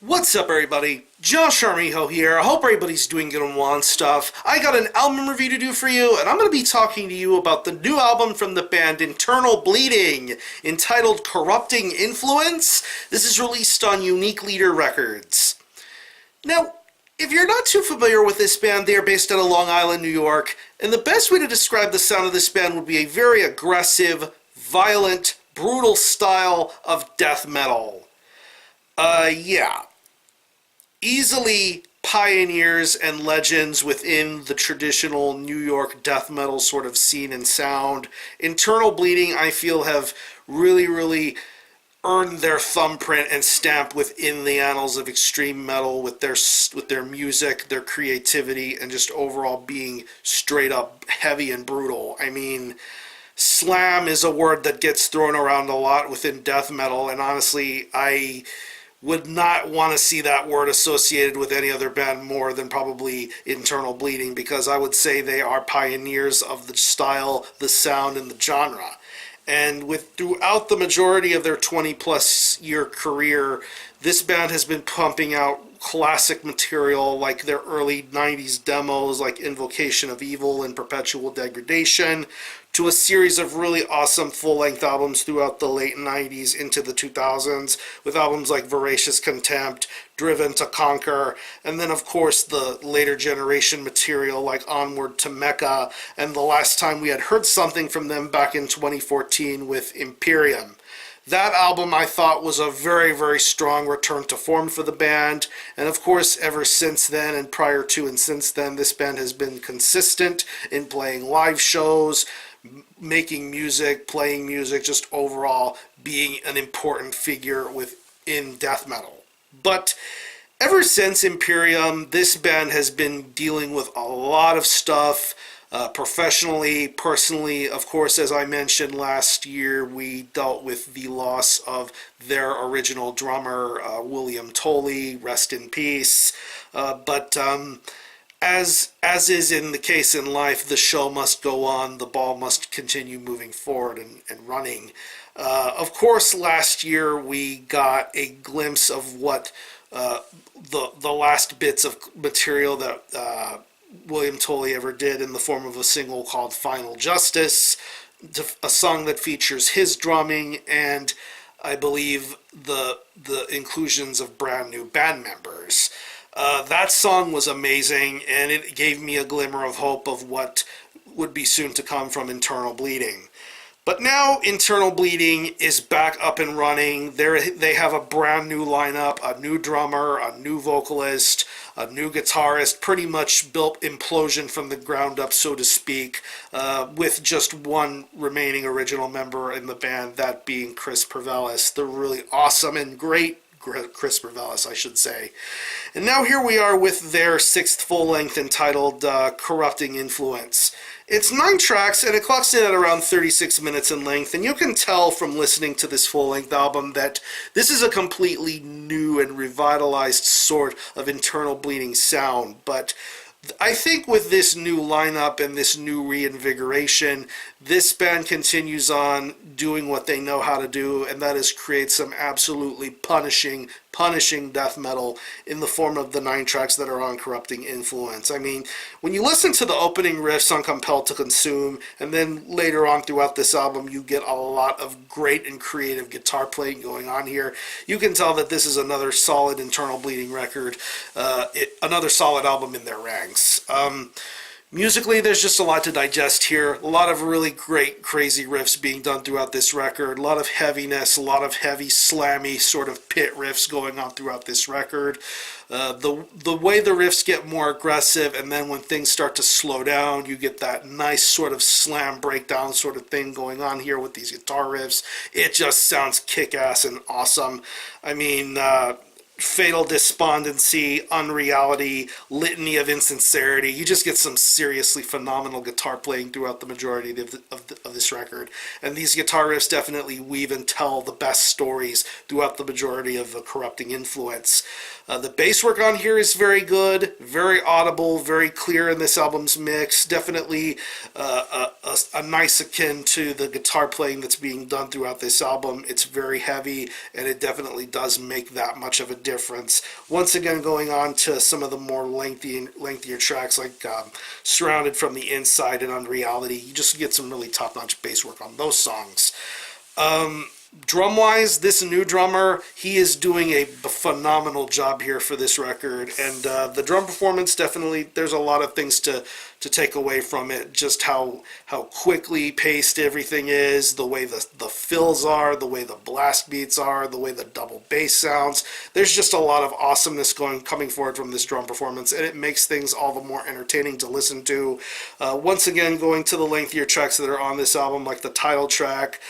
What's up, everybody? Josh Armijo here. I hope everybody's doing good and stuff. I got an album review to do for you, and I'm going to be talking to you about the new album from the band Internal Bleeding, entitled Corrupting Influence. This is released on Unique Leader Records. Now, if you're not too familiar with this band, they are based out of Long Island, New York, and the best way to describe the sound of this band would be a very aggressive, violent, brutal style of death metal. Yeah. Easily pioneers and legends within the traditional New York death metal sort of scene and sound. Internal Bleeding, I feel, have really earned their thumbprint and stamp within the annals of extreme metal with their music, their creativity, and just overall being straight up heavy and brutal. I mean, slam is a word that gets thrown around a lot within death metal, and honestly, I would not want to see that word associated with any other band more than probably Internal Bleeding, because I would say they are pioneers of the style, the sound, and the genre. And throughout the majority of their 20-plus year career, this band has been pumping out classic material like their early 90s demos like Invocation of Evil and Perpetual Degradation, to a series of really awesome full-length albums throughout the late 90s into the 2000s, with albums like Voracious Contempt, Driven to Conquer, and then of course the later generation material like Onward to Mecca, and the last time we had heard something from them back in 2014 with Imperium. That album, I thought, was a very strong return to form for the band, and of course ever since then and prior to and since then, this band has been consistent in playing live shows, making music, playing music, just overall being an important figure within death metal. But ever since Imperium, this band has been dealing with a lot of stuff, professionally, personally. Of course, as I mentioned last year, we dealt with the loss of their original drummer, William Tolley, rest in peace. But as is in the case in life, the show must go on, the ball must continue moving forward and running. Of course, last year we got a glimpse of what the last bits of material that William Tolley ever did in the form of a single called Final Justice, a song that features his drumming and I believe the inclusions of brand new band members. That song was amazing, and it gave me a glimmer of hope of what would be soon to come from Internal Bleeding. But now Internal Bleeding is back up and running. They have a brand new lineup, a new drummer, a new vocalist, a new guitarist, pretty much built implosion from the ground up, so to speak, with just one remaining original member in the band, that being Chris Pervelis, the really awesome and great Chris Pervelis, I should say. And now here we are with their sixth full-length entitled Corrupting Influence. It's 9 tracks, and it clocks in at around 36 minutes in length, and you can tell from listening to this full-length album that this is a completely new and revitalized sort of Internal Bleeding sound. But I think with this new lineup and this new reinvigoration, this band continues on doing what they know how to do, and that is create some absolutely punishing death metal in the form of the 9 tracks that are on Corrupting Influence. I mean, when you listen to the opening riffs on Compelled to Consume, and then later on throughout this album, you get a lot of great and creative guitar playing going on here. You can tell that this is another solid Internal Bleeding record, another solid album in their ranks. Musically, there's just a lot to digest here. A lot of really great, crazy riffs being done throughout this record. A lot of heaviness, a lot of heavy, slammy sort of pit riffs going on throughout this record. The way the riffs get more aggressive, and then when things start to slow down, you get that nice sort of slam breakdown sort of thing going on here with these guitar riffs. It just sounds kick-ass and awesome. I mean, Fatal Despondency, Unreality, Litany of Insincerity. You just get some seriously phenomenal guitar playing throughout the majority of this record. And these guitar riffs definitely weave and tell the best stories throughout the majority of the Corrupting Influence. The bass work on here is very good, very audible, very clear in this album's mix. Definitely a nice akin to the guitar playing that's being done throughout this album. It's very heavy, and it definitely does make that much of a difference. Once again, going on to some of the more lengthier tracks like Surrounded from the Inside and Unreality, you just get some really top-notch bass work on those songs. Drum-wise, this new drummer, he is doing a phenomenal job here for this record, and the drum performance, definitely, there's a lot of things to take away from it, just how quickly paced everything is, the way the fills are, the way the blast beats are, the way the double bass sounds. There's just a lot of awesomeness coming forward from this drum performance, and it makes things all the more entertaining to listen to. Once again, going to the lengthier tracks that are on this album, like the title track,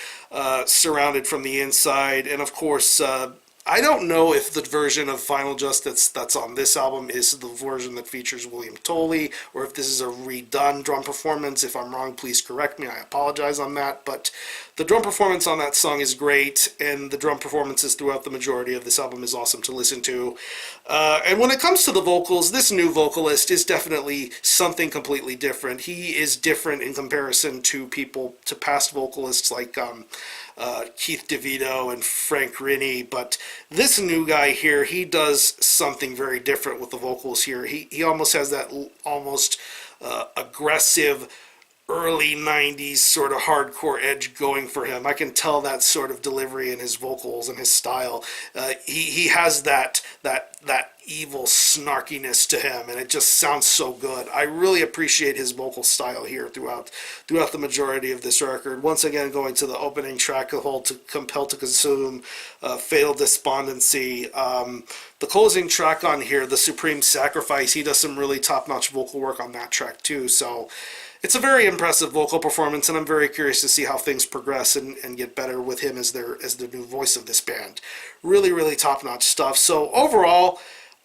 Surrounded from the Inside, and of course, I don't know if the version of Final Justice that's on this album is the version that features William Toley, or if this is a redone drum performance. If I'm wrong, please correct me. I apologize on that, but the drum performance on that song is great, and the drum performances throughout the majority of this album is awesome to listen to. And when it comes to the vocals, this new vocalist is definitely something completely different. He is different in comparison to past vocalists like Keith DeVito and Frank Rinne, but this new guy here, he does something very different with the vocals here. He almost has that aggressive early 90s sort of hardcore edge going for him. I can tell that sort of delivery in his vocals and his style. He has that evil snarkiness to him, and it just sounds so good. I really appreciate his vocal style here throughout the majority of this record. Once again, going to the opening track, Compelled to Consume, Fatal Despondency. The closing track on here, The Supreme Sacrifice, he does some really top-notch vocal work on that track too, so it's a very impressive vocal performance, and I'm very curious to see how things progress and get better with him as the new voice of this band. Really, really top-notch stuff. So overall,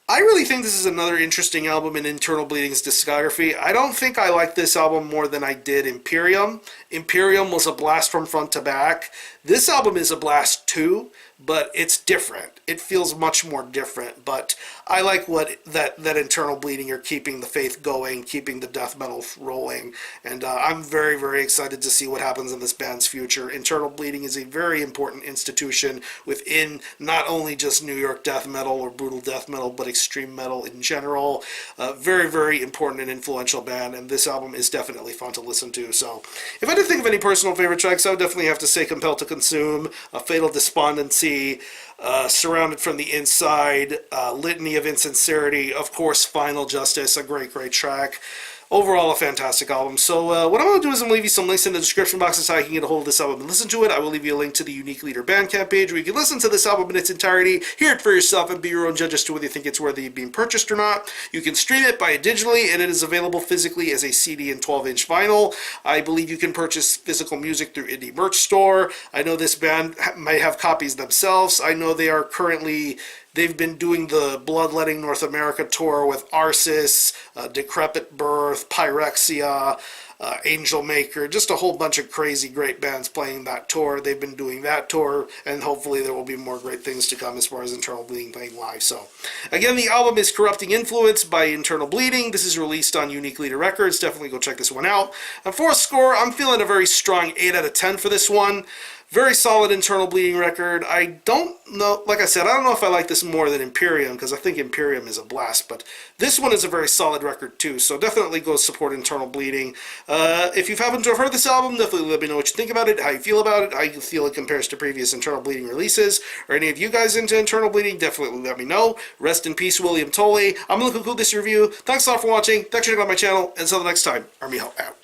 I really think this is another interesting album in Internal Bleeding's discography. I don't think I like this album more than I did Imperium. Imperium was a blast from front to back. This album is a blast too, but it's different. It feels much more different, but I like that Internal Bleeding are keeping the faith going, keeping the death metal rolling, and I'm very, very excited to see what happens in this band's future. Internal Bleeding is a very important institution within not only just New York death metal or brutal death metal, but extreme metal in general. Very, very important and influential band, and this album is definitely fun to listen to. So if I did think of any personal favorite tracks, I would definitely have to say Compelled to Consume, Fatal Despondency, Surrounded from the Inside, Litany of Insincerity, of course, Final Justice, a great, great track. Overall, a fantastic album. So what I'm going to do is I'm going to leave you some links in the description box as to how you can get a hold of this album and listen to it. I will leave you a link to the Unique Leader Bandcamp page where you can listen to this album in its entirety, hear it for yourself, and be your own judge as to whether you think it's worthy of being purchased or not. You can stream it, buy it digitally, and it is available physically as a CD and 12-inch vinyl. I believe you can purchase physical music through Indie Merch Store. I know this band might have copies themselves. I know they've been doing the Bloodletting North America tour with Arsis, Decrepit Birth, Pyrexia, Angel Maker, just a whole bunch of crazy great bands playing that tour. They've been doing that tour, and hopefully there will be more great things to come as far as Internal Bleeding playing live. So, again, the album is Corrupting Influence by Internal Bleeding. This is released on Unique Leader Records. Definitely go check this one out. And for a score, I'm feeling a very strong 8 out of 10 for this one. Very solid Internal Bleeding record. I don't know, like I said, I don't know if I like this more than Imperium, because I think Imperium is a blast, but this one is a very solid record too, so definitely go support Internal Bleeding. If you've happened to have heard this album, definitely let me know what you think about it, how you feel about it, how you feel it compares to previous Internal Bleeding releases, or any of you guys into Internal Bleeding, definitely let me know. Rest in peace, William Toley. I'm Luke This Review. Thanks a lot for watching. Thanks for checking out my channel, and until the next time, Army Help out.